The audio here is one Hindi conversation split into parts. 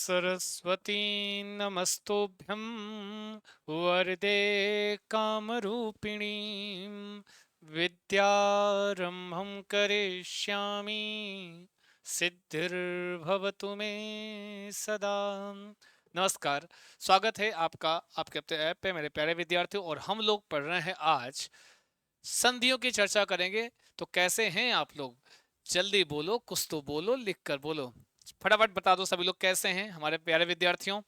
सरस्वती नमस्तुभ्यं वरदे कामरूपिणी विद्यारंभं करिष्यामि सिद्धिर्भवतु मे सदा। नमस्कार, स्वागत है आपका आपके अपने ऐप पे मेरे प्यारे विद्यार्थियों। और हम लोग पढ़ रहे हैं आज संधियों की चर्चा करेंगे। तो कैसे हैं आप लोग? जल्दी बोलो, कुछ तो बोलो, लिख कर बोलो, फटाफट बता दो सभी लोग कैसे हैं हमारे प्यारे विद्यार्थियों।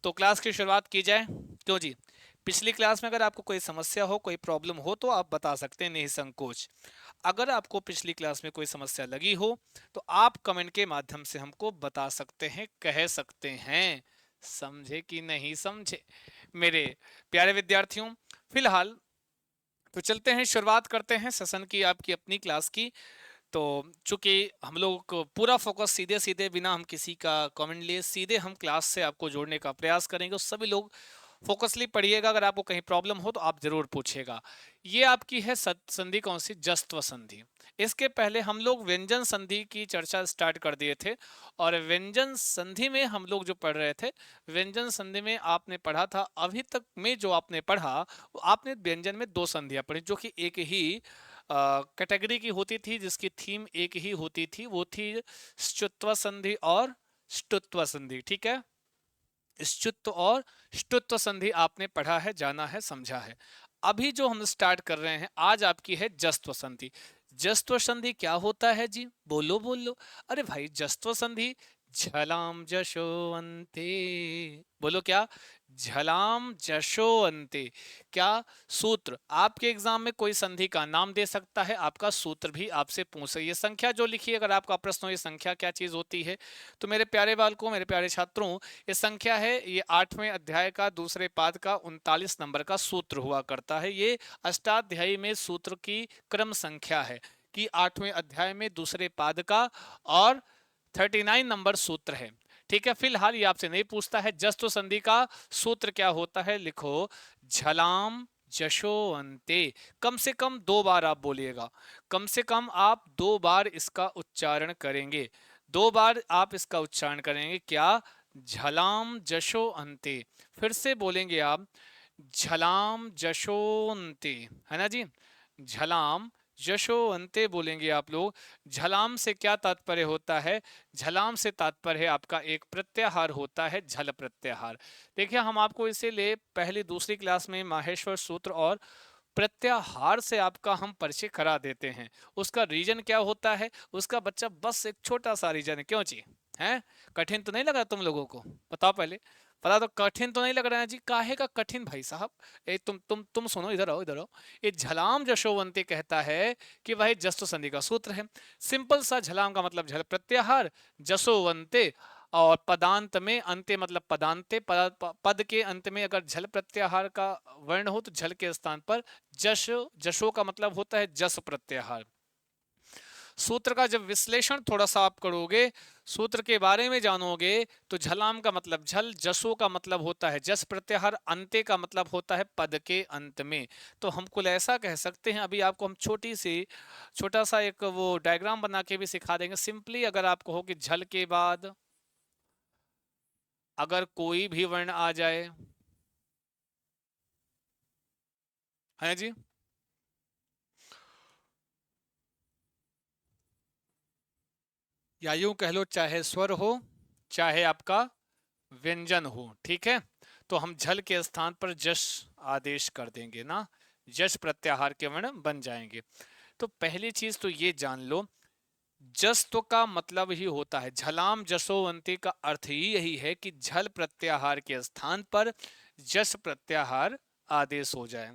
तो क्लास की शुरुआत की जाए। क्यों जी? पिछली क्लास में अगर आपको कोई समस्या हो, कोई प्रॉब्लम हो तो आप बता सकते हैं निसंकोच। अगर आपको पिछली क्लास में कोई समस्या लगी हो तो आप कमेंट के माध्यम से हमको बता सकते हैं, कह सकते हैं। समझे कि नहीं समझे मेरे प्यारे विद्यार्थियों? फिलहाल तो चलते हैं, शुरुआत करते हैं सेशन की, आपकी अपनी क्लास की। तो चूंकि हम लोग को पूरा फोकस सीधे सीधे बिना हम किसी का कमेंट लिए सीधे हम क्लास से आपको जोड़ने का प्रयास करेंगे, तो सभी लोग फोकसली पढ़िएगा। अगर आपको कहीं प्रॉब्लम हो तो आप जरूर पूछिएगा। ये आपकी है संधि, कौन सी? जस्त्व संधि। इसके पहले हम लोग व्यंजन संधि की चर्चा स्टार्ट कर दिए थे। और व्यंजन संधि में हम लोग जो पढ़ रहे थे, व्यंजन संधि में आपने पढ़ा था, अभी तक में जो आपने पढ़ा आपने व्यंजन में दो संधियां पढ़ी जो कि एक ही कैटेगरी की होती थी, जिसकी थीम एक ही होती थी, वो थी श्चुत्व संधि और ष्टुत्व संधि। ठीक है, ष्चुत्व और ष्टुत्व संधि आपने पढ़ा है, जाना है, समझा है। अभी जो हम स्टार्ट कर रहे हैं आज आपकी है जस्त्व संधि। जस्त्व संधि क्या होता है जी? बोलो बोलो। अरे भाई, जस्त्व संधि झलाम जशो अंते। बोलो क्या? झलाम जशो अंते। क्या सूत्र? आपके एग्जाम में कोई संधि का नाम दे सकता है, आपका सूत्र भी आपसे पूछ सकता है। ये संख्या जो लिखी है, अगर आपका प्रश्न हो ये संख्या क्या चीज होती है, तो मेरे प्यारे बालकों, मेरे प्यारे छात्रों, ये संख्या है, ये 8वें अध्याय का दूसरे पाद का 39 नंबर का सूत्र हुआ करता है। ये अष्टाध्यायी में सूत्र की क्रम संख्या है कि 8वें अध्याय में दूसरे पाद का और 39 नंबर सूत्र है। ठीक है, फिलहाल ये आपसे नहीं पूछता है जस्त्व संधि का सूत्र क्या होता है। लिखो झलाम जशो अंते। कम से कम 2 बार आप बोलिएगा, कम से कम आप 2 बार इसका उच्चारण करेंगे। 2 बार आप इसका उच्चारण करेंगे। क्या? झलाम जशो अंते। फिर से बोलेंगे आप, झलाम जशो अंते, है ना जी? झलाम जशो अंते बोलेंगे आप लोग। झलाम से क्या तात्पर्य होता है? झलाम से तात्पर्य आपका एक प्रत्याहार होता है, झल प्रत्याहार। देखिए, हम आपको इसीलिए पहली दूसरी क्लास में माहेश्वर सूत्र और प्रत्याहार से आपका हम परिचय करा देते हैं। उसका रीजन क्या होता है उसका बच्चा, बस एक छोटा सा रीजन है। क्यों जी? है कठिन तो नहीं लग रहा तुम लोगों को? बताओ पहले, पता तो कठिन तो नहीं लग रहा है जी? काहे का कठिन भाई साहब? ए तुम सुनो, इधर आओ, इधर आओ। ये झलाम जशोवंती कहता है कि वह जस्व संधि का सूत्र है। सिंपल सा, झलाम का मतलब झल प्रत्याहार, जशोवंते और पदांत में अंत्य मतलब पदांते, पद के अंत में अगर झल प्रत्याहार का वर्ण हो तो झल के स्थान पर जश, जशो का मतलब होता है जस प्रत्याहार। सूत्र का जब विश्लेषण थोड़ा सा आप करोगे, सूत्र के बारे में जानोगे, तो झलाम का मतलब झल, जसो का मतलब होता है जस प्रत्याहार, अंत्य का मतलब होता है पद के अंत में। तो हम कुल ऐसा कह सकते हैं, अभी आपको हम छोटा सा एक वो डायग्राम बना के भी सिखा देंगे। सिंपली अगर आपको हो कि झल के बाद अगर कोई भी वर्ण आ जाए, है जी, या यूं कह लो, चाहे स्वर हो चाहे आपका व्यंजन हो, ठीक है, तो हम झल के स्थान पर जश आदेश कर देंगे ना, जश प्रत्याहार के वर्ण बन जाएंगे। तो पहली चीज तो ये जान लो, जस्त्व का मतलब ही होता है, झलाम जसोवंती का अर्थ ही यही है कि झल प्रत्याहार के स्थान पर जस प्रत्याहार आदेश हो जाए।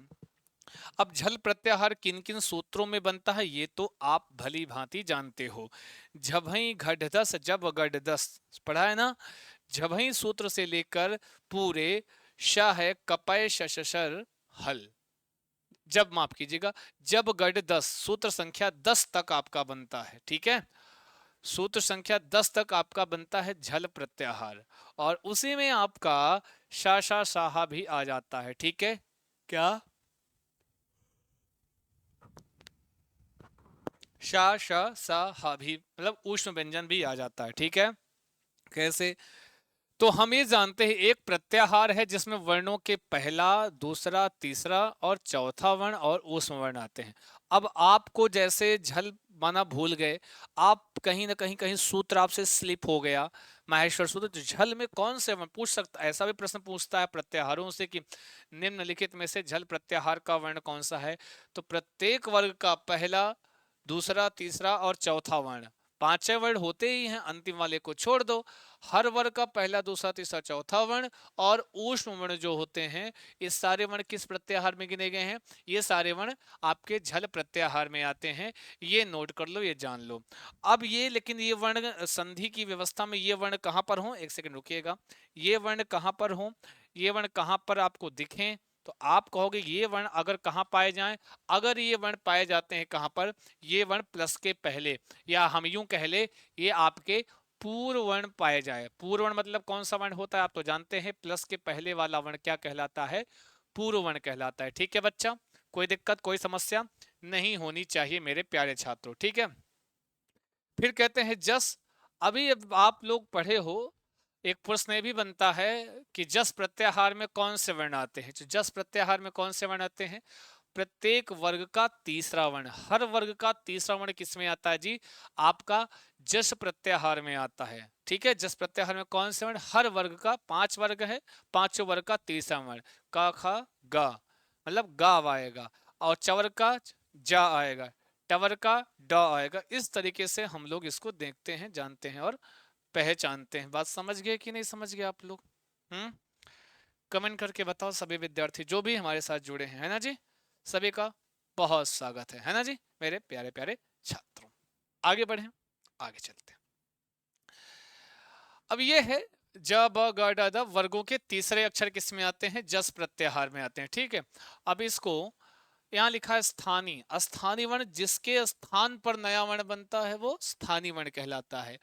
अब झल प्रत्याहार किन किन सूत्रों में बनता है ये तो आप भली भांति जानते हो। झभई घटधस जब गढ़दस पढ़ा है ना। झभई सूत्र से लेकर पूरे श है कपय शशर हल, जब माफ कीजिएगा, जब गढ़ 10 सूत्र संख्या 10 तक आपका बनता है। ठीक है, सूत्र संख्या 10 तक आपका बनता है झल प्रत्याहार, और उसी में आपका शाशा साहा भी आ जाता है। ठीक है, क्या? शा श सा हा भी मतलब ऊष्म व्यंजन भी आ जाता है। ठीक है, कैसे? तो हम ये जानते हैं एक प्रत्याहार है जिसमें वर्णों के पहला, दूसरा, तीसरा और चौथा वर्ण और ऊष्म वर्ण आते हैं। अब आपको जैसे झल माना भूल गए, आप कहीं ना कहीं कहीं सूत्र आपसे स्लिप हो गया, माहेश्वर सूत्र, तो झल में कौन से वर्ण पूछ सकता, ऐसा भी प्रश्न पूछता है प्रत्याहारों से कि निम्नलिखित में से झल प्रत्याहार का वर्ण कौन सा है। तो प्रत्येक वर्ग का पहला, दूसरा, तीसरा और चौथा वर्ण, पांचों वर्ण होते ही हैं, अंतिम वाले को छोड़ दो। हर वर्ग का पहला, दूसरा, तीसरा, चौथा वर्ण और ऊष्म वर्ण जो होते हैं, ये सारे वर्ण किस प्रत्याहार में गिने गए हैं? ये सारे वर्ण आपके झल प्रत्याहार में आते हैं। ये नोट कर लो, ये जान लो। अब ये लेकिन ये वर्ण संधि की व्यवस्था में ये वर्ण कहां पर हो, एक सेकंड रुकिएगा, ये वर्ण कहां पर हो, ये वर्ण कहां पर आपको दिखें, तो आप कहोगे ये वर्ण अगर कहां पाए जाएं, अगर ये वर्ण पाए जाते हैं कहां पर, ये वर्ण प्लस के पहले, या हम यूं कह ले ये आपके पूर्व वर्ण पाए जाए। पूर्व वर्ण मतलब कौन सा वर्ण होता है, आप तो जानते हैं, प्लस के पहले वाला वर्ण क्या कहलाता है? पूर्व वर्ण कहलाता है। ठीक है बच्चा, कोई दिक्कत कोई समस्या नहीं होनी चाहिए मेरे प्यारे छात्रों, ठीक है। फिर कहते हैं जस, अभी अब आप लोग पढ़े हो, एक प्रश्न ये भी बनता है कि जस प्रत्याहार में कौन से वर्ण आते हैं। तो जस प्रत्याहार में कौन से वर्ण आते हैं? प्रत्येक वर्ग का तीसरा वर्ण, हर वर्ग का तीसरा वर्ण किसमें आता है जी? आपका जस प्रत्याहार में आता है। ठीक है, जस प्रत्याहार में कौन से वर्ण? हर वर्ग का, 5 वर्ग है, पांचों वर्ग का तीसरा वर्ण, क ख ग, मतलब गाव आएगा, और चवर का जा आएगा, टवर का ड आएगा। इस तरीके से हम लोग इसको देखते हैं, जानते हैं और पहचानते हैं। बात समझ गए कि नहीं समझ गए आप लोग? कमेंट करके बताओ सभी विद्यार्थी जो भी हमारे साथ जुड़े हैं, है ना जी। सभी का बहुत स्वागत है ना जी मेरे प्यारे प्यारे छात्रों। आगे बढ़े, आगे चलते हैं। अब ये है ज ब ग ड द, वर्गों के तीसरे अक्षर किस में आते हैं? जस प्रत्याहार में आते हैं। ठीक है, अब इसको यहाँ लिखा है स्थानीय, स्थानीय वर्ण जिसके स्थान पर नया वर्ण बनता है वो स्थानीय वर्ण कहलाता है,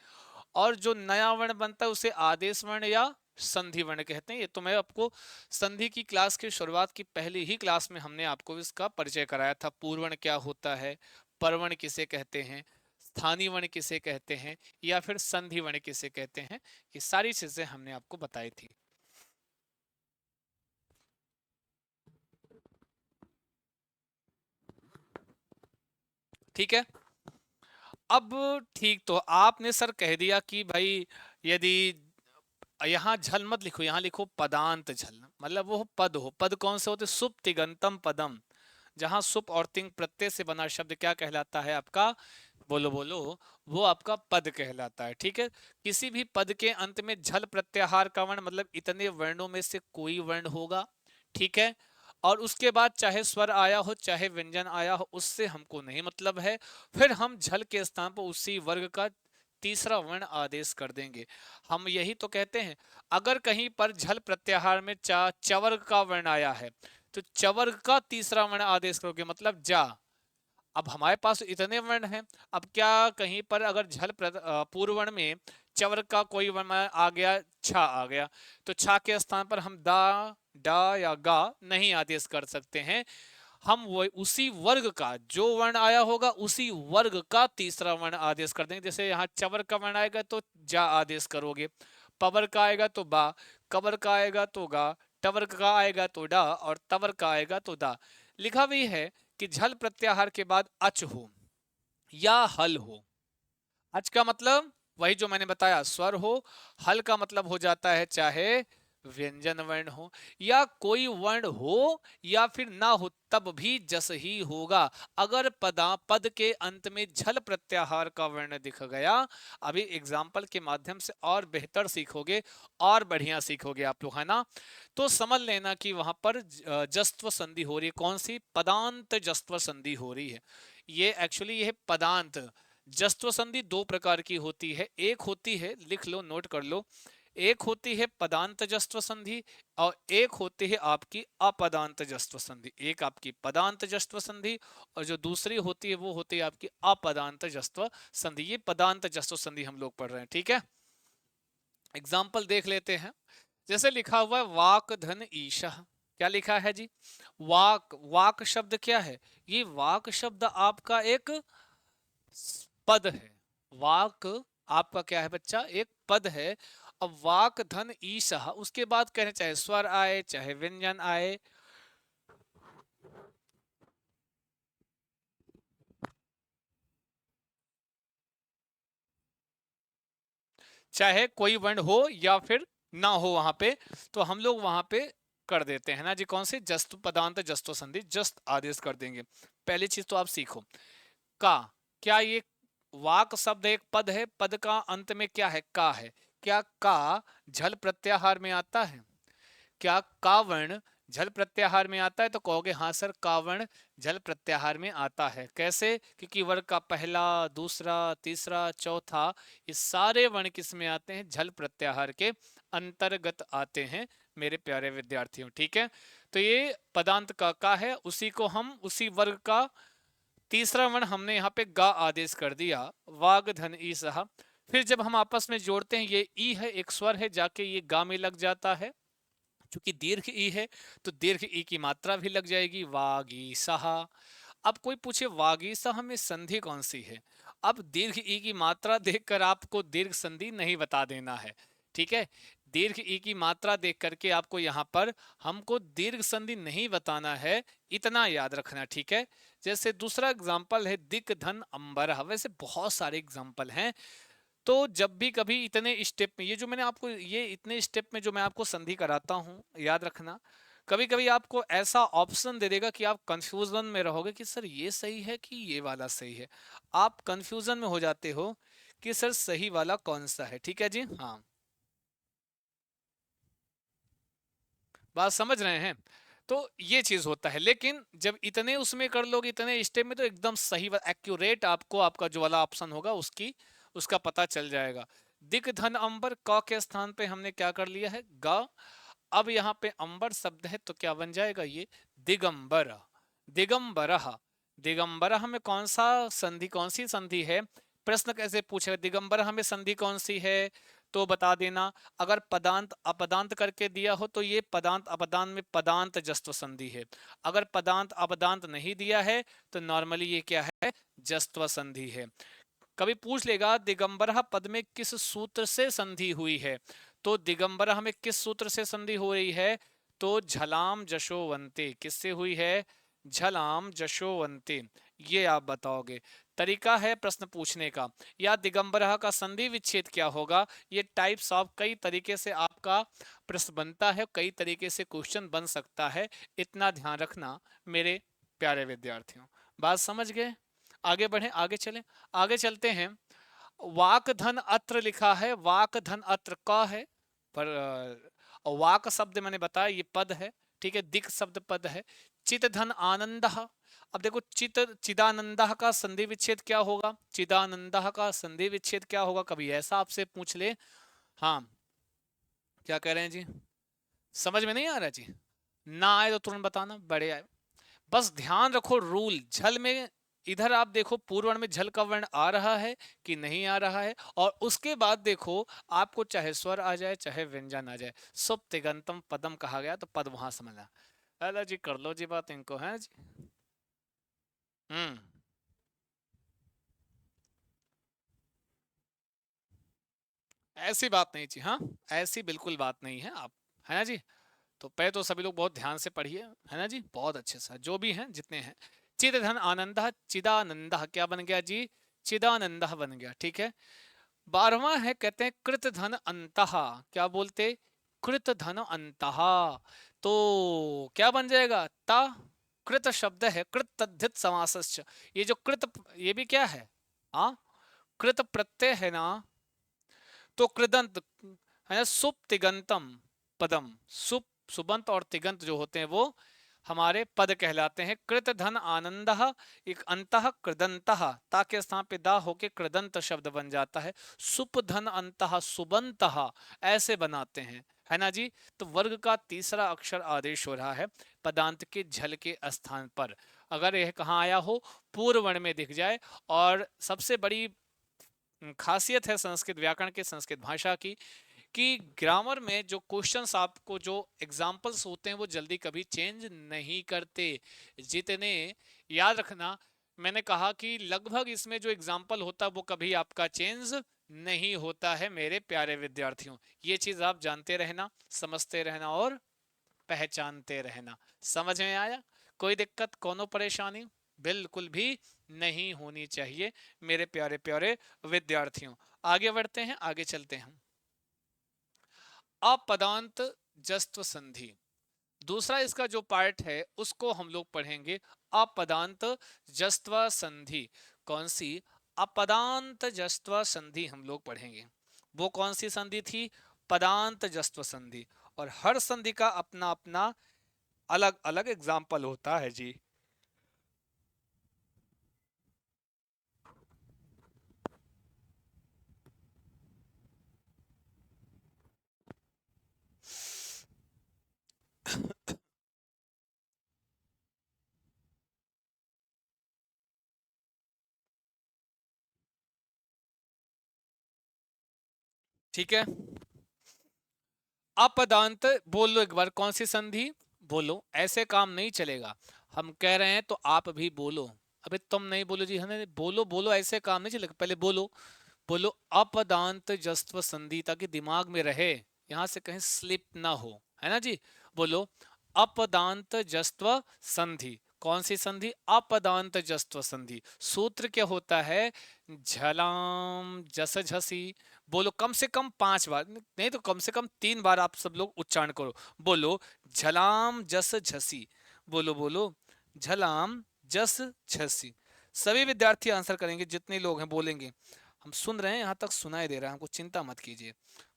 और जो नया वर्ण बनता है उसे आदेश वर्ण या संधि वर्ण कहते हैं। ये तो मैं आपको संधि की क्लास की शुरुआत की पहली ही क्लास में हमने आपको इसका परिचय कराया था। पूर्वर्ण क्या होता है, परवर्ण किसे कहते हैं, स्थानीय वर्ण किसे कहते हैं, या फिर संधि वर्ण किसे कहते हैं, ये सारी चीजें हमने आपको बताई थी। ठीक है, अब ठीक, तो आपने सर कह दिया कि भाई यदि यहाँ झल मत लिखो, यहाँ लिखो पदांत झल, मतलब वो पद हो। पद कौन से होते? सुप तिगंतम पदम, जहां सुप और तिंग प्रत्यय से बना शब्द क्या कहलाता है आपका? बोलो बोलो, वो आपका पद कहलाता है। ठीक है, किसी भी पद के अंत में झल प्रत्याहार का वर्ण, मतलब इतने वर्णों में से कोई वर्ण होगा। ठीक है, और उसके बाद चाहे स्वर आया हो चाहे व्यंजन आया हो, उससे हमको नहीं मतलब है। फिर हम झल के स्थान पर उसी वर्ग का तीसरा वर्ण आदेश कर देंगे। हम यही तो कहते हैं, अगर कहीं पर झल प्रत्याहार में चवर्ग का वर्ण आया है तो चवर्ग का तीसरा वर्ण आदेश करोगे, मतलब जा। अब हमारे पास इतने वर्ण हैं, अब क्या कहीं पर अगर पूर्व वर्ण में चवर्ग का कोई वर्ण आ गया, छा आ गया, तो छा के स्थान पर हम दा, डा या गा नहीं आदेश कर सकते हैं। हम वो उसी वर्ग का जो वर्ण आया होगा उसी वर्ग का तीसरा वर्ण आदेश कर देंगे। जैसे यहाँ चवर का वर्ण आएगा तो जा आदेश करोगे, पवर का आएगा तो बा, कबर का आएगा तो गा, टवर का आएगा तो डा, और तवर का आएगा तो दा। लिखा भी है कि झल प्रत्याहार के बाद अच हो या हल हो। अच का मतलब वही जो मैंने बताया, स्वर हो। हल का मतलब हो जाता है चाहे व्यंजन वर्ण हो, या कोई वर्ण हो या फिर ना हो तब भी जस ही होगा। अगर पद के अंत में झल प्रत्याहार का वर्ण दिख गया, अभी एग्जाम्पल के माध्यम से और बेहतर सीखोगे और बढ़िया सीखोगे आप लोग, है ना। तो समझ लेना कि वहां पर जस्त्व संधि हो रही है। कौन सी? पदांत जस्त्व संधि हो रही है। ये एक्चुअली ये पदांत जस्त्व संधि दो प्रकार की होती है। एक होती है, लिख लो नोट कर लो, एक होती है पदांत जस्त्व संधि और एक होती है आपकी अपदांत जस्त्व संधि। एक आपकी पदांत जस्त्व संधि और जो दूसरी होती है वो होती है आपकी अपदांत जस्त्व संधि। ये पदांत जस्त्व संधि हम लोग पढ़ रहे हैं। ठीक है, एग्जाम्पल देख लेते हैं। जैसे लिखा हुआ है वाक धन ईशा, क्या लिखा है जी? वाक, वाक शब्द क्या है? ये वाक शब्द आपका एक पद है। वाक आपका क्या है बच्चा? एक पद है। अब वाक धन ईशः, उसके बाद कहने चाहे स्वर आए चाहे व्यंजन आए, चाहे कोई वर्ण हो या फिर ना हो वहां पे, तो हम लोग वहां पे कर देते हैं ना जी, कौन से जस्त पदांत जस्तो संधि जस्त आदेश कर देंगे। पहली चीज तो आप सीखो का, क्या ये वाक शब्द एक पद है, पद का अंत में क्या है, का है, क्या का झल प्रत्याहार में आता है, क्या कावर्ण झल प्रत्याहार में आता है, तो कहोगे हाँ सर कावर्ण झल प्रत्याहार में आता है। कैसे, क्योंकि वर्ग का पहला दूसरा तीसरा चौथा ये सारे वर्ण किस में आते हैं, झल प्रत्याहार के अंतर्गत आते हैं मेरे प्यारे विद्यार्थियों। ठीक है, तो ये पदांत का है, उसी को हम उसी वर्ग का तीसरा वर्ण हमने यहाँ पे गा आदेश कर दिया, वाग धन ई सहा। फिर जब हम आपस में जोड़ते हैं, ये ई है एक स्वर है, जाके ये गा में लग जाता है, क्योंकि दीर्घ ई है तो दीर्घ ई की मात्रा भी लग जाएगी, वागीसहा। अब कोई पूछे वागीसहा में संधि कौन सी है, अब दीर्घ ई की मात्रा देखकर आपको दीर्घ संधि नहीं बता देना है। ठीक है, दीर्घ ई की मात्रा देख करके आपको यहाँ पर हमको दीर्घ संधि नहीं बताना है, इतना याद रखना। ठीक है, जैसे दूसरा एग्जाम्पल है दिक धन अंबर, वैसे बहुत सारे एग्जाम्पल हैं। तो जब भी कभी इतने स्टेप में, ये जो मैंने आपको ये इतने स्टेप में जो मैं आपको संधि कराता हूँ, याद रखना कभी कभी आपको ऐसा ऑप्शन दे देगा कि आप कंफ्यूजन में रहोगे कि सर ये सही है कि ये वाला सही है, आप कंफ्यूजन में हो जाते हो कि सर सही वाला कौन सा है। ठीक है जी, हाँ, बात समझ रहे हैं। तो ये चीज होता है, लेकिन जब इतने उसमें कर लोगे इतने स्टेप में, तो एकदम सही एक्यूरेट आपको आपका जो वाला ऑप्शन होगा उसकी उसका पता चल जाएगा। दिक धन अंबर, क के स्थान पे हमने क्या कर लिया है, ग। अब यहाँ पे अंबर शब्द है तो क्या बन जाएगा ये, दिगंबर, दिगंबर। दिगंबर में कौन सा संधि, कौन सी संधि है, प्रश्न कैसे पूछेगा, दिगंबर हमें संधि कौन सी है, तो बता देना। अगर पदांत अपदांत करके दिया हो तो ये पदांत अपदांत में पदांत जस्व संधि है, अगर पदांत अपदांत नहीं दिया है तो नॉर्मली ये क्या है, जस्व संधि है। कभी पूछ लेगा दिगंबरा पद में किस सूत्र से संधि हुई है, तो दिगंबरा में किस सूत्र से संधि हो रही है, तो झलाम जशोवंते, किससे हुई है, झलाम जशोवंते, ये आप बताओगे। तरीका है प्रश्न पूछने का, या दिगंबरा का संधि विच्छेद क्या होगा, ये टाइप्स ऑफ कई तरीके से आपका प्रश्न बनता है, कई तरीके से क्वेश्चन बन सकता है, इतना ध्यान रखना मेरे प्यारे विद्यार्थियों। बात समझ गए, आगे बढ़े, आगे चले, आगे चलते हैं। वाक धन अत्र लिखा है, वाक धन अत्र क है, पर वाक शब्द मैंने बताया ये पद है। ठीक है, दिक शब्द पद है। चित धन आनंद, अब देखो चित चिदानंद का संधि विच्छेद क्या होगा, चिदानंद का संधि विच्छेद क्या होगा, कभी ऐसा आपसे पूछ ले। हाँ, क्या कह रहे हैं जी, समझ में नहीं आ रहा जी, ना आए तो तुरंत बताना, बड़े आए। बस ध्यान रखो रूल, झल में इधर आप देखो पूर्वर्ण में झल का वर्ण आ रहा है कि नहीं आ रहा है, और उसके बाद देखो आपको चाहे स्वर आ जाए चाहे व्यंजन आ जाए, सुप तिगंतम पदम कहा गया तो पद वहां समझना। अरे जी कर लो जी बात इनको, है जी। हम्म, ऐसी बात नहीं जी, हाँ, ऐसी बिल्कुल बात नहीं है आप, है ना जी। तो पहले तो सभी लोग बहुत ध्यान से पढ़िए, है ना जी, बहुत अच्छे से जो भी हैं जितने हैं। चिद धन आनंद, चिदानंद क्या बन गया जी, चिदानंद बन गया। ठीक है, 12वां है, कहते हैं कृत धन अंतः, क्या बोलते, कृत धन अंतः, तो क्या बन जाएगा, ता, कृत शब्द है, कृत तद्धित समासश्च, ये जो कृत, ये भी क्या है, हाँ, कृत प्रत्यय है ना, तो कृदंत है ना, सुप तिगंतम पदम, सुप सुबंत और तिगंत जो होते हैं वो हमारे पद कहलाते हैं। कृत धन आनंद, एक अंतः कृदंतः, ताके स्थान पे दा होके कृदंत शब्द बन जाता है। सुप धन अंतः सुबंतः, ऐसे बनाते हैं, है ना जी। तो वर्ग का तीसरा अक्षर आदेश हो रहा है पदांत के झल के स्थान पर, अगर यह कहाँ आया हो, पूर्व वर्ण में दिख जाए। और सबसे बड़ी खासियत है संस्कृत व्याकरण के, संस्कृत भाषा की, कि ग्रामर में जो क्वेश्चंस आपको जो एग्जाम्पल्स होते हैं वो जल्दी कभी चेंज नहीं करते, जितने, याद रखना, मैंने कहा कि लगभग इसमें जो एग्जाम्पल होता है वो कभी आपका चेंज नहीं होता है मेरे प्यारे विद्यार्थियों। ये चीज आप जानते रहना, समझते रहना और पहचानते रहना। समझ में आया? कोई दिक्कत, कोनो परेशानी बिल्कुल भी नहीं होनी चाहिए मेरे प्यारे प्यारे विद्यार्थियों। आगे बढ़ते हैं, आगे चलते हैं। अपदांत जस्त्व संधि, दूसरा इसका जो पार्ट है उसको हम लोग पढ़ेंगे। अपदांत जस्त्व संधि, कौन सी? अपदांत जस्त्व संधि हम लोग पढ़ेंगे। वो कौन सी संधि थी? पदांत जस्त्व संधि। और हर संधि का अपना अपना अलग अलग एग्जाम्पल होता है जी। ठीक है, अपदांत बोल लो एक बार, कौन सी संधि? बोलो, ऐसे काम नहीं चलेगा। हम कह रहे हैं तो आप भी बोलो। अबे तुम नहीं बोलो जी, हमें बोलो बोलो, ऐसे काम नहीं चलेगा, पहले बोलो। बोलो अपदांत जस्त्व संधि, ताकि दिमाग में रहे, यहां से कहीं स्लिप ना हो, है ना जी। बोलो अपदांत जस्त्व संधि। कौन सी संधि? अपदांत जस्त्व संधि। सूत्र क्या होता है? झलाम जस झसी। बोलो कम से कम 5 बार, नहीं तो कम से कम 3 बार आप सब लोग उच्चारण करो। बोलो झलाम जस झसी। बोलो बोलो झलाम जस झसी। सभी विद्यार्थी आंसर करेंगे, जितने लोग हैं बोलेंगे। हम सुन रहे हैं, यहां तक सुनाई दे रहा है हमको, चिंता मत कीजिए।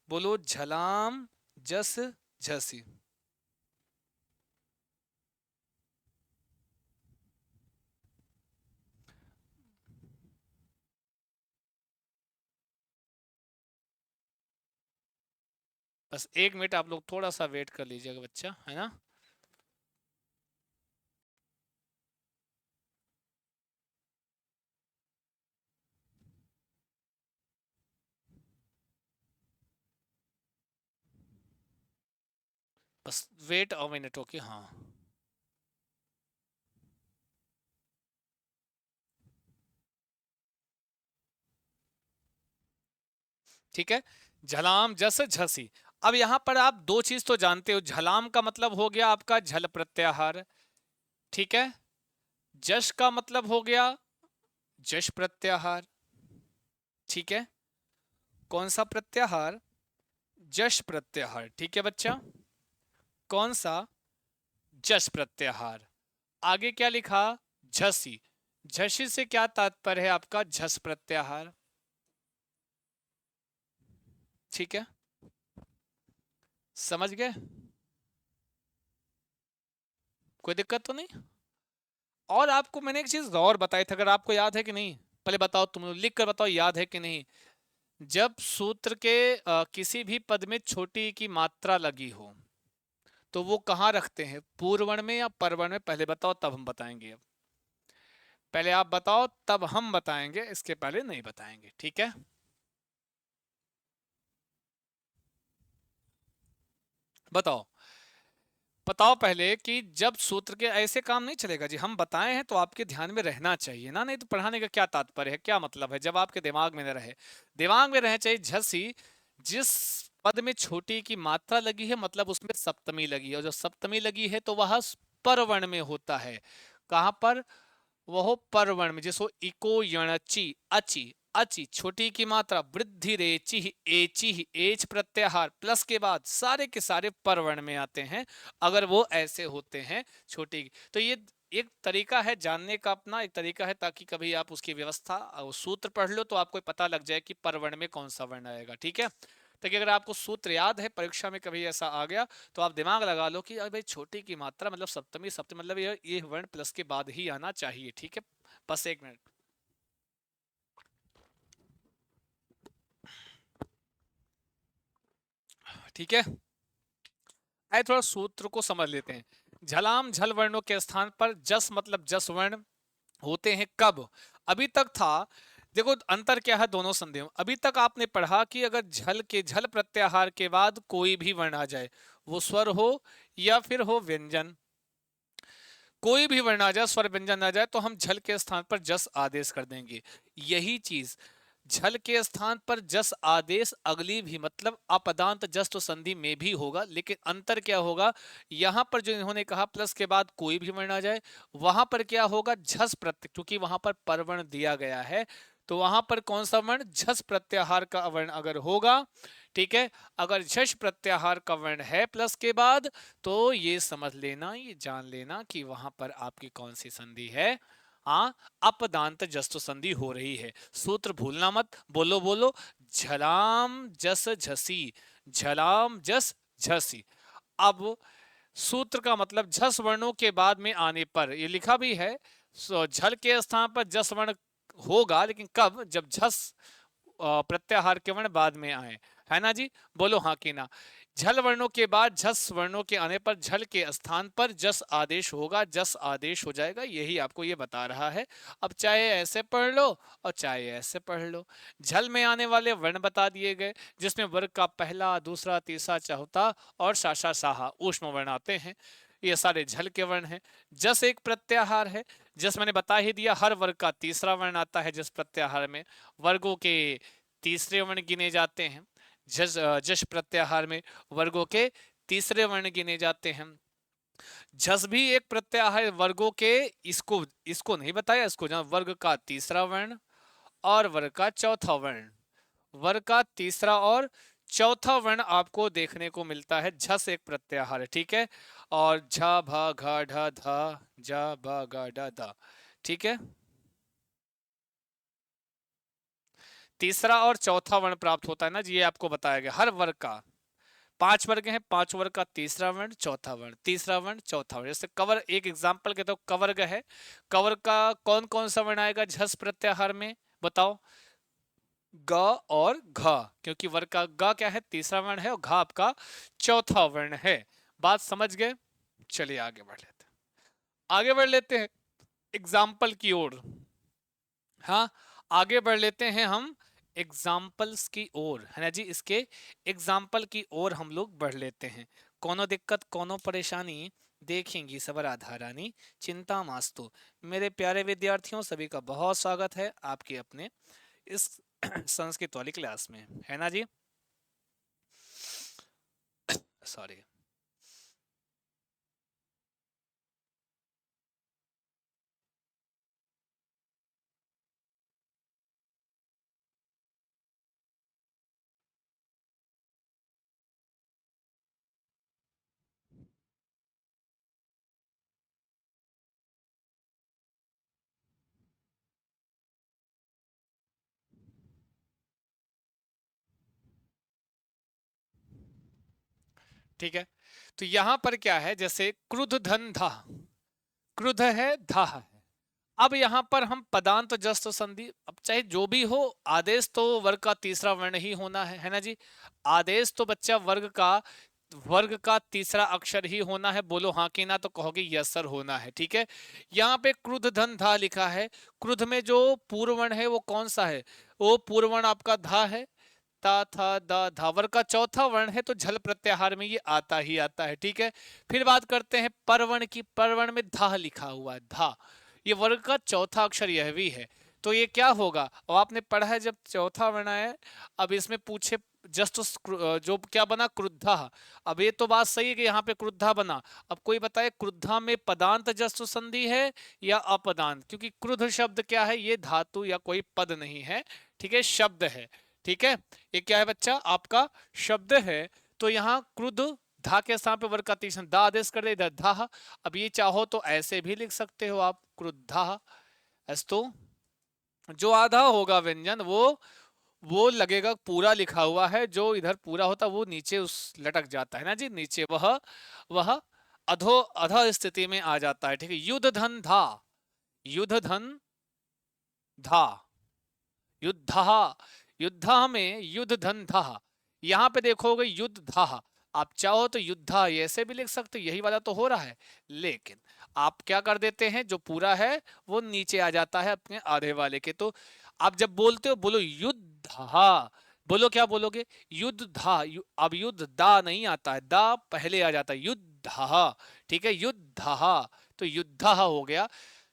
बोलो झलाम जस झसी। बस 1 मिनट आप लोग थोड़ा सा वेट कर लीजिएगा बच्चा, है ना। बस वेट अ मिनट, ओके, हाँ। ठीक है, झलाम जस झसी। अब यहां पर आप दो चीज तो जानते हो, झलाम का मतलब हो गया आपका झल प्रत्याहार, ठीक है। जश का मतलब हो गया जश प्रत्याहार, ठीक है। कौन सा प्रत्याहार? जश प्रत्याहार, ठीक है बच्चा। कौन सा? जश प्रत्याहार। आगे क्या लिखा? झसी। झसी से क्या तात्पर्य है आपका? झस प्रत्याहार, ठीक है। समझ गए? कोई दिक्कत तो नहीं? और आपको मैंने एक चीज और बताई थी, अगर आपको याद है कि नहीं, पहले बताओ, तुम लिख कर बताओ याद है कि नहीं। जब सूत्र के किसी भी पद में छोटी की मात्रा लगी हो तो वो कहाँ रखते हैं, पूर्ववर्ण में या परवर्ण में? पहले बताओ तब हम बताएंगे। अब पहले आप बताओ तब हम बताएंगे, इसके पहले नहीं बताएंगे, ठीक है। बताओ, बताओ पहले कि जब सूत्र के ऐसे काम नहीं चलेगा जी, हम बताए हैं तो आपके ध्यान में रहना चाहिए ना, नहीं तो पढ़ाने का क्या तात्पर्य है, क्या मतलब है जब आपके दिमाग में न रहे। दिमाग में रहना चाहिए झसी। जिस पद में छोटी की मात्रा लगी है मतलब उसमें सप्तमी लगी है, और जो सप्तमी लगी है तो वह परवर्ण में होता है। कहां पर? वह परवर्ण में, जिसको इको यणची अची। अची छोटी की मात्रा, वृद्धि रेची एची एच प्रत्याहार प्लस के बाद सारे के सारे परवर्ण में आते हैं, अगर वो ऐसे होते हैं छोटी। तो ये एक तरीका है जानने का, अपना एक तरीका है, ताकि कभी आप उसकी व्यवस्था सूत्र पढ़ लो तो आपको पता लग जाए कि परवर्ण में कौन सा वर्ण आएगा, ठीक है। ताकि अगर आपको सूत्र याद है, परीक्षा में कभी ऐसा आ गया तो आप दिमाग लगा लो कि अरे भाई छोटी की मात्रा मतलब सप्तमी, सप्तमी मतलब ये वर्ण प्लस के बाद ही आना चाहिए, ठीक है। बस 1 मिनट, ठीक है। आइए थोड़ा सूत्र को समझ लेते हैं। झलाम झल वर्णों के स्थान पर जस मतलब जस वर्ण होते हैं कब? अभी तक था, देखो अंतर क्या है दोनों संधियों में। अभी तक आपने पढ़ा कि अगर झल के झल प्रत्याहार के बाद कोई भी वर्ण आ जाए, वो स्वर हो या फिर हो व्यंजन, कोई भी वर्ण आ जाए, स्वर व्यंजन आ जाए, तो हम झल के स्थान पर जस आदेश कर देंगे। यही चीज झल के स्थान पर जस आदेश अगली भी, मतलब अपदांत जस तो संधि में भी होगा, लेकिन अंतर क्या होगा, यहां पर जो इन्होंने कहा प्लस के बाद कोई भी वर्ण आ जाए, वहां पर क्या होगा, झस प्रत्यय, क्योंकि वहां पर परवर्ण दिया गया है, तो वहां पर कौन सा वर्ण, झस प्रत्याहार का वर्ण अगर होगा, ठीक है, अगर झस प्रत्याहार का वर्ण है प्लस के बाद, तो ये समझ लेना, ये जान लेना कि वहां पर आपकी कौन सी संधि है, हाँ, अपदांत जस्तो संधि हो रही है। सूत्र भूलना मत, बोलो बोलो, झलाम जस झसी, झलाम जस झसी। अब सूत्र का मतलब झस वर्णों के बाद में आने पर, ये लिखा भी है, झल के स्थान पर जस वर्ण होगा, लेकिन कब, जब झस प्रत्याहार के वर्ण बाद में आए, है ना जी, बोलो हाँ कि ना। झल वर्णों के बाद झस वर्णों के आने पर झल के स्थान पर जस आदेश होगा, जस आदेश हो जाएगा, यही आपको ये बता रहा है। अब चाहे ऐसे पढ़ लो और चाहे ऐसे पढ़ लो। झल में आने वाले वर्ण बता दिए गए, जिसमें वर्ग का पहला, दूसरा, तीसरा, चौथा और शाशा साहा ऊष्म वर्ण आते हैं, ये सारे झल के वर्ण हैं। जस एक प्रत्याहार है, जस मैंने बता ही दिया, हर वर्ग का तीसरा वर्ण आता है जस प्रत्याहार में, वर्गों के तीसरे वर्ण गिने जाते हैं। जस जस प्रत्याहार में वर्गों के तीसरे वर्ण गिने जाते हैं। झस भी एक प्रत्याहार वर्गों के, इसको इसको नहीं बताया, इसको जहां वर्ग का तीसरा वर्ण और वर्ग का चौथा वर्ण, वर्ग का तीसरा और चौथा वर्ण आपको देखने को मिलता है। झस एक प्रत्याहार है, ठीक है, और झ भ घ ढ ध ज ब ग ड द, ठीक है, तीसरा और चौथा वर्ण प्राप्त होता है ना जी, ये आपको बताया गया। हर वर्ग का 5 वर्ग हैं, 5 वर्ग का तीसरा वर्ण, चौथा वर्ण, तीसरा वर्ण, चौथा वर्ण। जैसे कवर, एक एग्जांपल के तो कवर्ग है, कवर्ग का कौन कौन सा वर्ण आएगा झस प्रत्याहार में, बताओ, ग और घ, क्योंकि वर्ग का ग क्या है, तीसरा वर्ण है, और घ आपका चौथा वर्ण है। बात समझ गए, चलिए आगे बढ़ लेते हैं, आगे बढ़ लेते हैं एग्जाम्पल की ओर। हाँ, आगे बढ़ लेते हैं हम एग्जाम्पल्स की ओर, है ना जी, इसके एग्जाम्पल की ओर हम लोग बढ़ लेते हैं। कोनो दिक्कत, कोनो परेशानी देखेंगी सबर आधारानी, चिंता मास्तु। मेरे प्यारे विद्यार्थियों, सभी का बहुत स्वागत है आपके अपने इस संस्कृत वाली क्लास में, है ना जी, सॉरी। ठीक है, तो यहां पर क्या है, जैसे क्रुद्ध धन धा, क्रुद्ध है, धा है। अब यहाँ पर हम पदांत जस्त संधि, अब चाहे जो भी हो, आदेश तो वर्ग का तीसरा वर्ण ही होना है ना जी, आदेश तो बच्चा वर्ग का तीसरा अक्षर ही होना है, बोलो हाँ कि ना, तो कहोगे यस सर होना है, ठीक है। यहाँ पे क्रुद्ध धन धा लिखा है, क्रुद्ध में जो पूर्व वर्ण है वो कौन सा है, वो पूर्व वर्ण आपका धा है, ता था दा धा, वर्ग का चौथा वर्ण है, तो झल प्रत्याहार में ये आता ही आता है, ठीक है। फिर बात करते हैं परवर्ण की, परवर्ण में धा लिखा हुआ है, धा, ये वर्ग का चौथा अक्षर यह भी है, तो ये क्या होगा, और आपने पढ़ा है जब चौथा वर्ण है, अब इसमें पूछे जस्ट जो क्या बना, क्रुद्धा। अब ये तो बात सही है कि यहाँ पे क्रुद्धा बना, अब कोई बताए क्रुद्धा में पदांत जस्त संधि है या अपदांत, क्योंकि क्रुद्ध शब्द क्या है, ये धातु या कोई पद नहीं है, ठीक है, शब्द है, ठीक है, ये क्या है बच्चा, आपका शब्द है। तो यहाँ क्रुद्ध, धा के स्थान पे वर्ग का तीसरा दा आदेश कर दे, इधर धा। अब ये चाहो तो ऐसे भी लिख सकते हो आप, क्रुद्धा, अस्तु, जो आधा होगा व्यंजन वो लगेगा पूरा लिखा हुआ है, जो इधर पूरा होता वो नीचे उस लटक जाता है ना जी, नीचे वह अधो स्थिति में आ जाता है, ठीक है। युद्ध धन धा, युद्ध धन धा, युद्ध, युद्ध में युद्ध धन धा, यहां पे देखोगे युद्ध धा, आप चाहो तो युद्धा ऐसे भी लिख सकते हो, यही वाला तो हो रहा है, लेकिन आप क्या कर देते हैं, जो पूरा है वो नीचे आ जाता है अपने आधे वाले के, तो आप जब बोलते हो बोलो युद्धा, बोलो क्या बोलोगे, युद्धा, अब युद्ध दा नहीं आता है, दा पहले आ जाता है, युद्धा, ठीक है, युद्धा, तो युद्धा हो गया,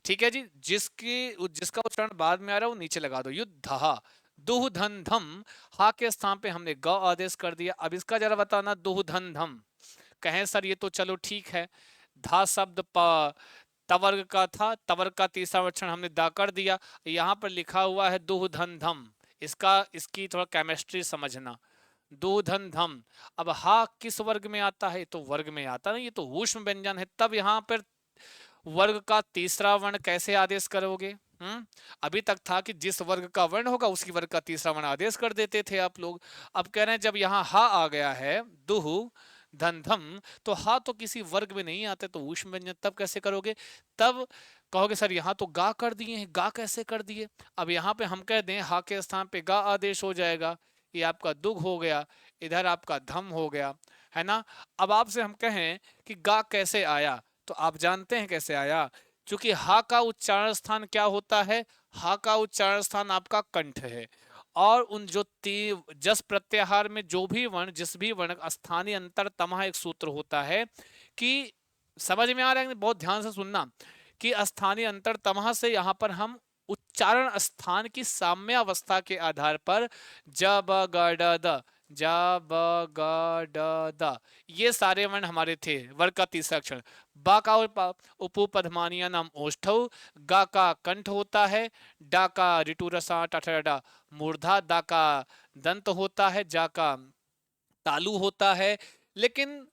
ठीक है जी, जिसका उच्चारण बाद में आ रहा है वो नीचे लगा दो, युद्धा, दुह धन धम, हा के स्थान पे हमने ग आदेश कर दिया। अब इसका जरा बताना, दुह धन धम। कहें सर ये तो चलो ठीक है, धा शब्द तवर्ग का था, तवर्ग का तीसरा अक्षर हमने दा कर दिया। यहाँ पर लिखा हुआ है दुह धन धम, इसकी थोड़ा केमिस्ट्री समझना। दो धन धम, अब हा किस वर्ग में आता है? तो वर्ग में आता है, ये तो ऊष्म व्यंजन है, तब यहाँ पर वर्ग का तीसरा वर्ण कैसे आदेश करोगे? अभी तक था कि जिस वर्ग का वर्ण होगा उसकी वर्ग का तीसरा वर्ण आदेश कर देते थे आप लोग। अब कह रहे हैं जब यहाँ हा आ गया है, दुह धन धम, तो हा तो किसी वर्ग में नहीं आते, तो ऊष्म व्यंजन तब कैसे करोगे? तब कहोगे सर यहाँ तो गा कर दिए हैं, गा कैसे कर दिए? अब यहाँ पे हम कह दें हा के स्थान पे गा आदेश हो जाएगा, ये आपका दुग हो गया, इधर आपका धम हो गया, है ना। अब आपसे हम कहें कि गा कैसे आया, तो आप जानते हैं कैसे आया, क्योंकि हा का उच्चारण स्थान क्या होता है? हा का उच्चारण स्थान आपका कंठ है, और उन जो जस प्रत्याहार में जो भी वर्ण, जिस भी वर्ण, स्थानीय अंतर तमह एक सूत्र होता है कि, समझ में आ रहा है? बहुत ध्यान से सुनना कि स्थानीय अंतर तमह से यहाँ पर हम उच्चारण स्थान की साम्यावस्था के आधार पर ज ब ग ड द, ज ब ग ड द, ये सारे वर्ण हमारे थे। वर्ग का तीसरा अक्षर बा का उपपदमानिया नाम ओष्ठव, गा का कंठ होता है, डा का ऋतु रसा टाठा मूर्धा, दा का दंत होता है, जा का तालु होता है। लेकिन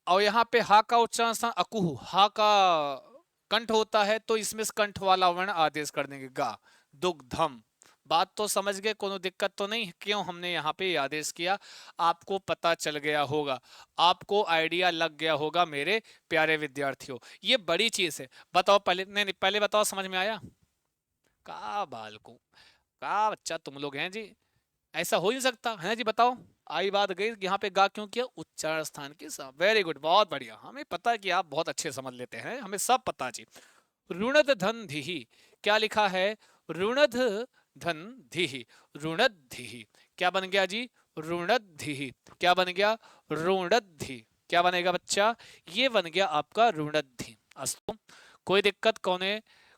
और यहाँ पे हा का उच्चारण स्थान अकुह, हा का कंठ होता है, तो इसमें कंठ वाला वर्ण आदेश कर देंगे गा, दुग्धम। बात तो समझ गए, कोनो दिक्कत तो नहीं? क्यों हमने यहाँ पे आदेश किया, आपको पता चल गया होगा, आपको आइडिया लग गया होगा मेरे प्यारे विद्यार्थियों। ये बड़ी चीज है। बताओ पहले, नहीं पहले बताओ, समझ में आया? का बालको, का बच्चा तुम लोग हैं जी, ऐसा हो ही नहीं सकता है ना जी। बताओ, आई बात गई, यहाँ पे गा क्यों किया? उच्चारण स्थान की साथ। वेरी गुड, बहुत बढ़िया, हमें पता है कि आप बहुत अच्छे समझ लेते हैं, हमें सब पता जी। ऋणध धन धिहि, क्या लिखा है? ऋणध धन धिहि, ऋणधिहि, क्या बन गया जी? ऋणधिहि, क्या बन गया? ऋणधि, क्या बनेगा बच्चा? ये बन गया आपका ऋणधि। अस्तु, कोई दिक्कत,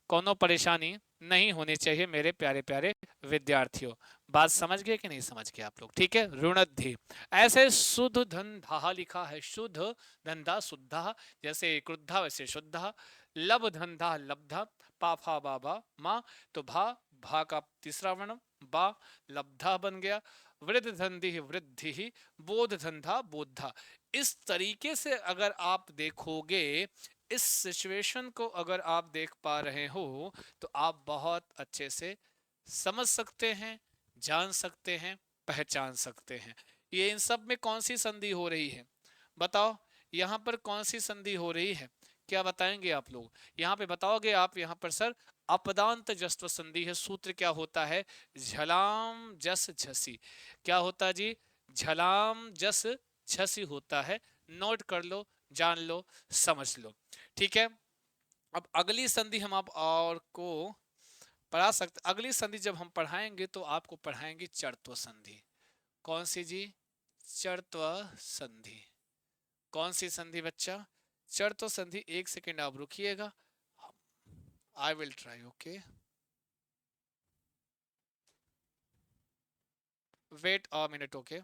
कोनो परेशानी नहीं होनी चाहिए मेरे प्यारे प्यारे विद्यार्थियों। बात समझ गए कि नहीं समझ गए आप लोग? ठीक है, ऋणधि। ऐसे शुद्ध धंधा लिखा है, शुद्ध धंधा शुद्धा, जैसे क्रुद्धा वैसे शुद्धा, लब धंधा लब्धा, पा फा बाबा माँ, तो भा का तीसरा वर्ण बा, लब्धा बन गया। वृद्ध धंधि वृद्धि ही, बोध धंधा बोधा। इस तरीके से अगर आप देखोगे, इस सिचुएशन को अगर आप देख पा रहे हो, तो आप बहुत अच्छे से समझ सकते हैं, जान सकते हैं, पहचान सकते हैं। ये इन सब में कौन सी संधि हो रही है? बताओ, यहाँ पर कौन सी संधि हो रही है? क्या बताएंगे आप लोग? यहाँ पे बताओगे आप? यहाँ पर सर अपदांत जस्व संधि है। सूत्र क्या होता है? झलाम जस झसी। क्या होता है जी? झलाम जस झसी होता है। नोट कर लो, जान लो, समझ लो। ठीक है, अब अगली संधि हम आप और को पढ़ा सकते। अगली संधि जब हम पढ़ाएंगे तो आपको पढ़ाएंगे चरत्व संधि। कौन सी जी? चरत्व संधि। कौन सी संधि बच्चा? चरत्व संधि। एक सेकेंड आप रुकिएगा, I will try, okay, wait a minute, okay.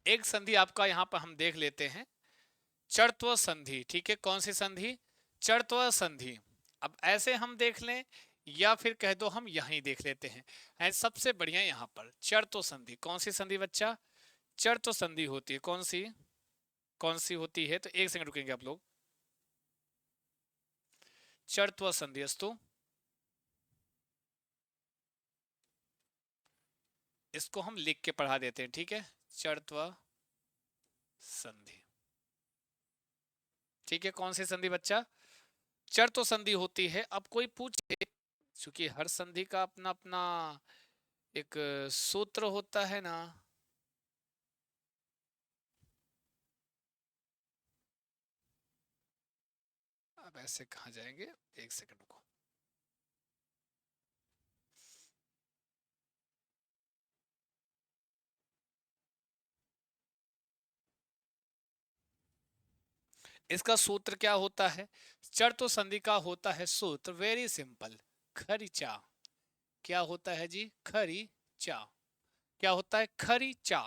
एक संधि आपका यहाँ पर हम देख लेते हैं, चरत्व संधि। ठीक है, कौन सी संधि? चरत्व संधि। अब ऐसे हम देख लें, या फिर कह दो हम यहीं देख लेते हैं, है सबसे बढ़िया। यहाँ पर चरत्व संधि, कौन सी संधि बच्चा? चरत्व संधि होती है। कौन सी? कौन सी होती है? तो एक सेकंड रुकेंगे आप लोग। चरत्व संधि अस्तु, इसको हम लिख के पढ़ा देते हैं, ठीक है। चरत्व संधि। ठीक है, कौन सी संधि बच्चा? चरत्व संधि होती है। अब कोई पूछे, क्योंकि हर संधि का अपना अपना एक सूत्र होता है ना। अब ऐसे कहाँ जाएंगे, एक सेकंड को। इसका सूत्र क्या होता है? चरत्व संधि का होता है सूत्र वेरी सिंपल, खरीचा। क्या होता है जी? खरीचा। क्या होता है? खरीचा।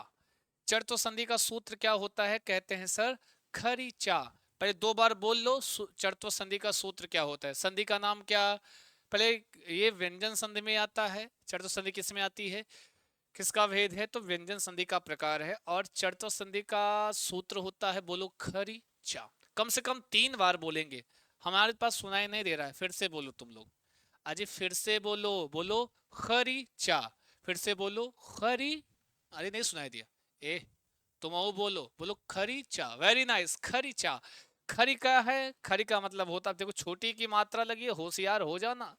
चरत्व संधि का सूत्र क्या होता है कहते हैं सर? खरीचा। पहले दो बार बोल लो, चरत्व संधि का सूत्र क्या होता है। संधि का नाम क्या? पहले ये व्यंजन संधि में आता है, चरत्व संधि किस में आती है, किसका भेद है? तो व्यंजन संधि का प्रकार है। और चरत्व संधि का सूत्र होता है, बोलो, खरीचा। कम से कम 3 बार बोलेंगे, हमारे पास सुनाई नहीं दे रहा है, फिर से बोलो तुम लोग। अजी फिर से बोलो, बोलो खरीचा। फिर से बोलो खरी। अरे नहीं सुनाई दिया। ए तुम आओ, बोलो बोलो खरीचा। Very nice, खरीचा। खरी का है, खरी का मतलब होता है, देखो छोटी की मात्रा लगी है, होशियार हो जाना।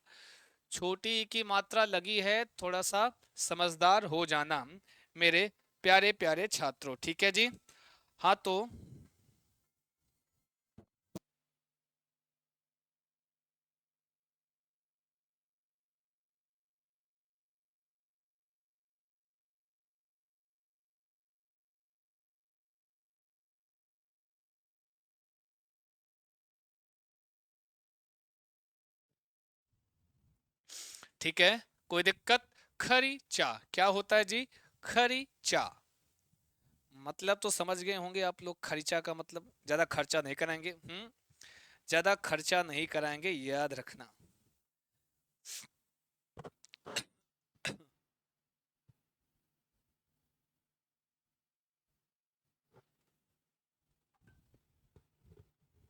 छोटी की मात्रा लगी है, थोड़ा सा समझदार हो जाना मेरे प्यारे प्यारे छात्रों। ठीक है जी। हाँ तो ठीक है, कोई दिक्कत? खरी चा क्या होता है जी? खरी चा मतलब तो समझ गए होंगे आप लोग। खर्चा का मतलब ज्यादा खर्चा नहीं कराएंगे। ज्यादा खर्चा नहीं कराएंगे, याद रखना।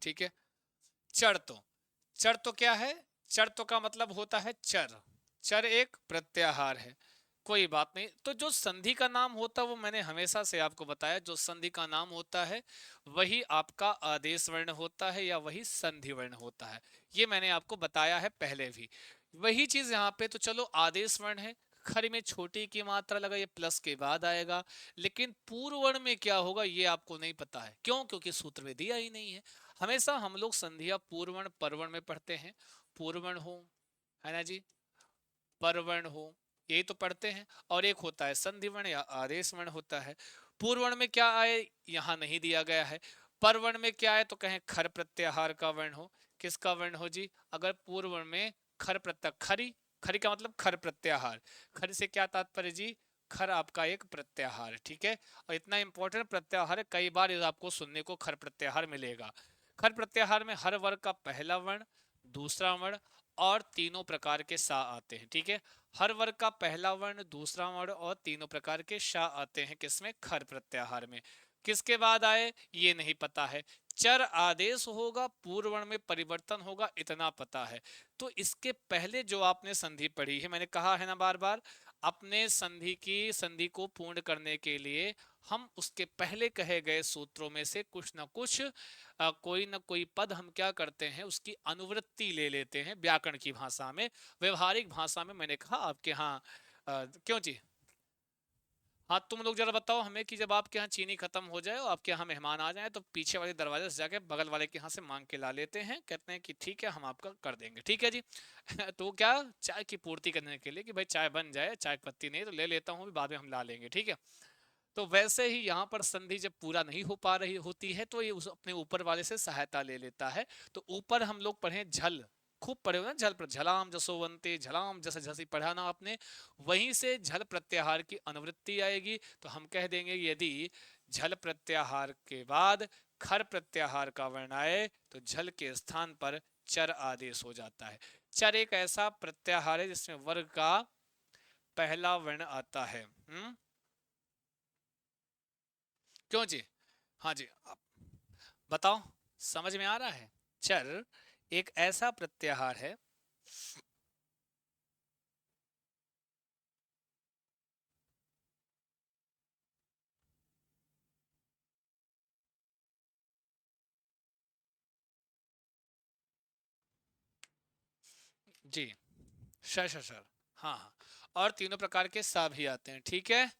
ठीक है। चर तो, चर तो क्या है? चर तो का मतलब होता है चर। चर एक प्रत्याहार है। कोई बात नहीं, तो जो संधि का नाम होता है वो मैंने हमेशा से आपको बताया, जो संधि का नाम होता है वही आपका आदेश वर्ण होता है या वही संधि वर्ण होता है। ये मैंने आपको बताया है पहले भी। वही चीज यहाँ पे, तो चलो आदेश वर्ण है, खरी में छोटी की मात्रा लगा, ये प्लस के बाद आएगा। लेकिन पूर्व वर्ण में क्या होगा ये आपको नहीं पता है। क्यों? क्योंकि सूत्र में दिया ही नहीं है। हमेशा हम लोग संधिया पूर्वर्ण परवर्ण में पढ़ते हैं। पूर्वर्ण हो, है ना जी, परवर्ण हो, यही तो पढ़ते हैं। और एक होता है संधिवर्ण या आदेश वर्ण होता है। पूर्वर्ण में क्या आए यहाँ नहीं दिया गया है। परवर्ण में क्या है तो कहें खर प्रत्याहार का वर्ण हो। किसका वर्ण हो जी? अगर पूर्वर्ण में खर प्रत्याहार, खरी, खरी का मतलब खर प्रत्याहार। खरी से क्या तात्पर्य जी? खर आपका एक प्रत्याहार है। ठीक है, और इतना इंपॉर्टेंट प्रत्याहार है, कई बार आपको सुनने को खर प्रत्याहार मिलेगा। खर प्रत्याहार में हर वर्ग का पहला वर्ण, दूसरा वर्ण और तीनों प्रकार के सा आते हैं। ठीक है, हर वर्ग का पहला वर्ण, दूसरा वर्ण और तीनों प्रकार के शा आते हैं किसमें? खर प्रत्याहार में। किसके बाद आए ये नहीं पता है। चर आदेश होगा, पूर्व वर्ण में परिवर्तन होगा, इतना पता है। तो इसके पहले जो आपने संधि पढ़ी है, मैंने कहा है ना बार बार, अपने संधि को पूर्ण करने के लिए हम उसके पहले कहे गए सूत्रों में से कुछ ना कुछ, कोई ना कोई पद हम क्या करते हैं, उसकी अनुवृत्ति ले लेते हैं व्याकरण की भाषा में। व्यवहारिक भाषा में मैंने कहा आपके यहाँ क्यों जी? हाँ तुम लोग जरा बताओ हमें कि जब आपके यहाँ चीनी खत्म हो जाए और आपके यहाँ मेहमान आ जाए तो पीछे वाले दरवाजे से जाके बगल वाले के यहाँ से मांग के ला लेते हैं, कहते हैं कि ठीक है हम आपका कर देंगे। ठीक है जी। तो क्या, चाय की पूर्ति करने के लिए कि भाई चाय बन जाए, चाय पत्ती नहीं तो ले लेता हूँ, बाद में हम ला लेंगे। ठीक है। तो वैसे ही यहाँ पर संधि जब पूरा नहीं हो पा रही होती है तो ये उस अपने ऊपर वाले से सहायता ले लेता है। तो ऊपर हम लोग पढ़े झल, खूब पढ़े हो ना झल, पर झलाम जसोवंते, झलाम जैसे झसी पढ़ा ना आपने, वहीं से झल प्रत्याहार की अनुवृत्ति आएगी। तो हम कह देंगे यदि झल प्रत्याहार के बाद खर प्रत्याहार का वर्ण आए तो झल के स्थान पर चर आदेश हो जाता है। चर एक ऐसा प्रत्याहार है जिसमें वर्ग का पहला वर्ण आता है। क्यों जी? हाँ जी, आप बताओ, समझ में आ रहा है? चर एक ऐसा प्रत्याहार है। जी। सर। हाँ हाँ। और तीनों प्रकार के सा भी आते हैं, ठीक है।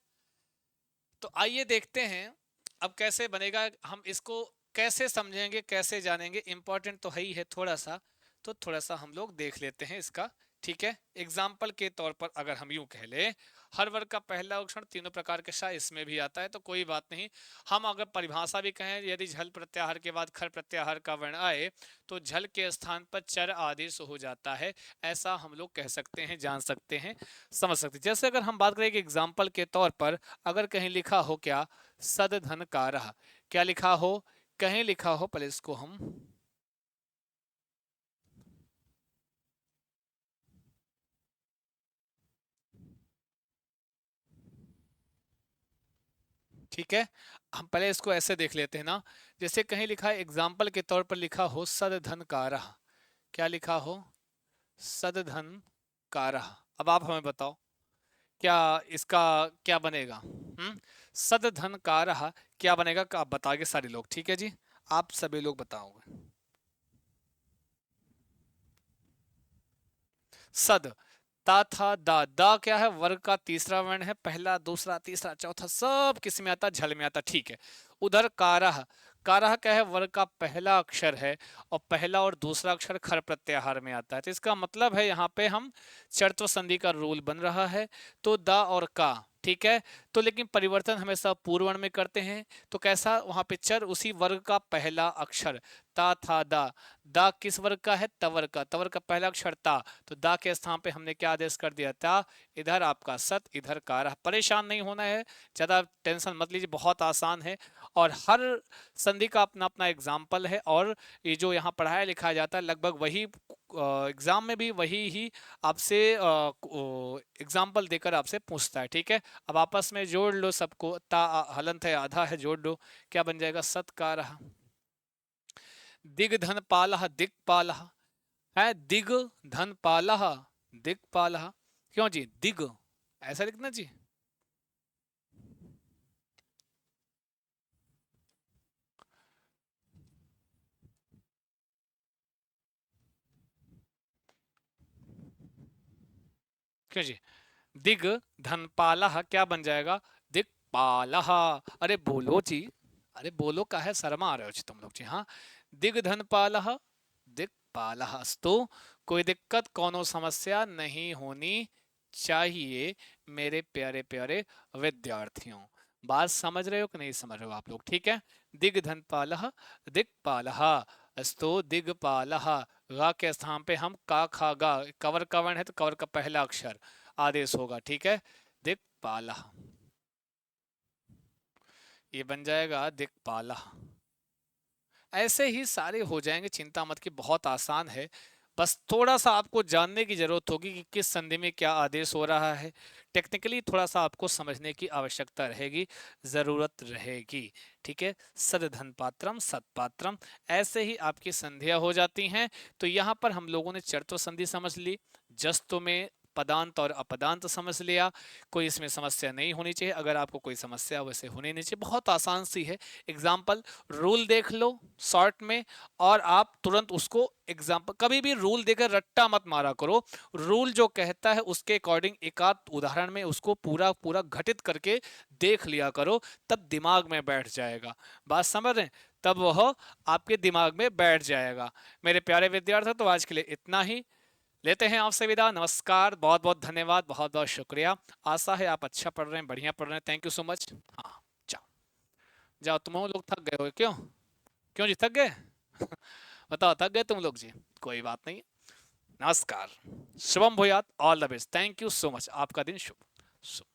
तो आइए देखते हैं अब कैसे बनेगा, हम इसको कैसे समझेंगे, कैसे जानेंगे, इंपॉर्टेंट तो है ही है थोड़ा सा। तो थोड़ा सा हम लोग देख लेते हैं इसका, ठीक है। एग्जाम्पल के तौर पर अगर हम यूं कह ले, हर वर्ग का पहला अक्षर तीनों प्रकार के शा इसमें भी आता है, तो कोई बात नहीं। हम अगर परिभाषा भी कहें, यदि झल प्रत्याहार के बाद खर प्रत्याहार का वर्ण आए तो झल के स्थान पर चर आदेश हो जाता है, ऐसा हम लोग कह सकते हैं, जान सकते हैं, समझ सकते हैं। जैसे अगर हम बात करें कि एग्जाम्पल के तौर पर अगर कहीं लिखा हो क्या, सद धन कारः, क्या लिखा हो, कहीं लिखा हो, पहले इसको हम, ठीक है, हम पहले इसको ऐसे देख लेते हैं ना। जैसे कहीं लिखा है, एग्जाम्पल के तौर पर लिखा हो सद धन कारः, क्या लिखा हो, सद धन कारः। अब आप हमें बताओ क्या इसका क्या बनेगा, सद धन कारः क्या बनेगा, आप बताओगे सारे लोग, ठीक है जी, आप सभी लोग बताओगे। सद, ता था दा, दा क्या है, वर्ग का तीसरा वर्ण है, पहला दूसरा तीसरा चौथा सब किस में आता, झल में आता, ठीक है। उधर कारह, कारह क्या है, वर्ग का पहला अक्षर है और पहला और दूसरा अक्षर खर प्रत्याहार में आता है, तो इसका मतलब है यहाँ पे हम चरत्व संधि का रूल बन रहा है। तो दा और का, ठीक है। तो लेकिन परिवर्तन हमेशा पूर्ववर्ण में करते हैं, तो कैसा, वहां पे चर उसी वर्ग का पहला अक्षर, ता था दा, दा किस वर्ग का है, तवर्ग का, तवर्ग का पहला अक्षर ता, तो दा के स्थान पे हमने क्या आदेश कर दिया, ता। इधर आपका सत, इधर कार, परेशान नहीं होना है, ज्यादा टेंशन मत लीजिए, बहुत आसान है। और हर संधि का अपना अपना एग्जाम्पल है, और ये जो यहाँ पढ़ाया लिखाया जाता है लगभग वही एग्जाम में भी वही ही आपसे एग्जाम्पल देकर आपसे पूछता है, ठीक है। अब आपस में जोड़ लो सबको, ता हलंत है, आधा है, जोड़ लो, क्या बन जाएगा, सत्कार, दिग धन पालह, दिक्पालः, है दिग धन पालः, दिक्पालः, क्यों जी, दिग ऐसा लिखना जी, क्यों जी, दिग धन पालः क्या बन जाएगा, दिक्पालः। अरे बोलो जी, अरे बोलो, का है शर्मा आ रहे हो जी तुम लोग जी, हाँ। दिग धन पालः, दिक्पालः अस्तु, कोई दिक्कत कोनो समस्या नहीं होनी चाहिए मेरे प्यारे प्यारे विद्यार्थियों। बात समझ रहे हो कि नहीं समझ रहे हो आप लोग, ठीक है। दिग्धनपालः, दिक्पालः अस्तु, दिग्पालः, गा के स्थान पे हम का खा गा, कवर का वर्ण है तो कवर का पहला अक्षर आदेश होगा, ठीक है। दिक्पालः, ये बन जाएगा दिक्पालः। ऐसे ही सारे हो जाएंगे, चिंता मत की, बहुत आसान है। बस थोड़ा सा आपको जानने की जरूरत होगी कि किस संधि में क्या आदेश हो रहा है, टेक्निकली थोड़ा सा आपको समझने की आवश्यकता रहेगी, जरूरत रहेगी, ठीक है। सदधन पात्रम सत्पात्रम, ऐसे ही आपकी संधियां हो जाती हैं। तो यहाँ पर हम लोगों ने चरत्व संधि समझ ली, जस्तों में पदांत और अपदांत समझ लिया, कोई इसमें समस्या नहीं होनी चाहिए, अगर आपको कोई समस्या वैसे होनी नहीं चाहिए, बहुत आसान सी है। एग्जाम्पल रूल देख लो शॉर्ट में, और आप तुरंत उसको एग्जाम्पल, कभी भी रूल देकर रट्टा मत मारा करो, रूल जो कहता है उसके अकॉर्डिंग एक आध उदाहरण में उसको पूरा पूरा घटित करके देख लिया करो, तब दिमाग में बैठ जाएगा। बात समझ रहे हैं, तब वह आपके दिमाग में बैठ जाएगा। मेरे प्यारे विद्यार्थी, तो आज के लिए इतना ही, लेते हैं आपसे विदा, नमस्कार, बहुत बहुत धन्यवाद, बहुत बहुत शुक्रिया। आशा है आप अच्छा पढ़ रहे हैं, बढ़िया पढ़ रहे हैं, थैंक यू सो मच। हाँ, जाओ, जाओ, तुम लोग थक गए हो क्यों, क्यों जी थक गए, बताओ थक गए तुम लोग जी, कोई बात नहीं। नमस्कार, शुभम भूयात, all the best, thank you so much, आपका दिन शुभ शुभ।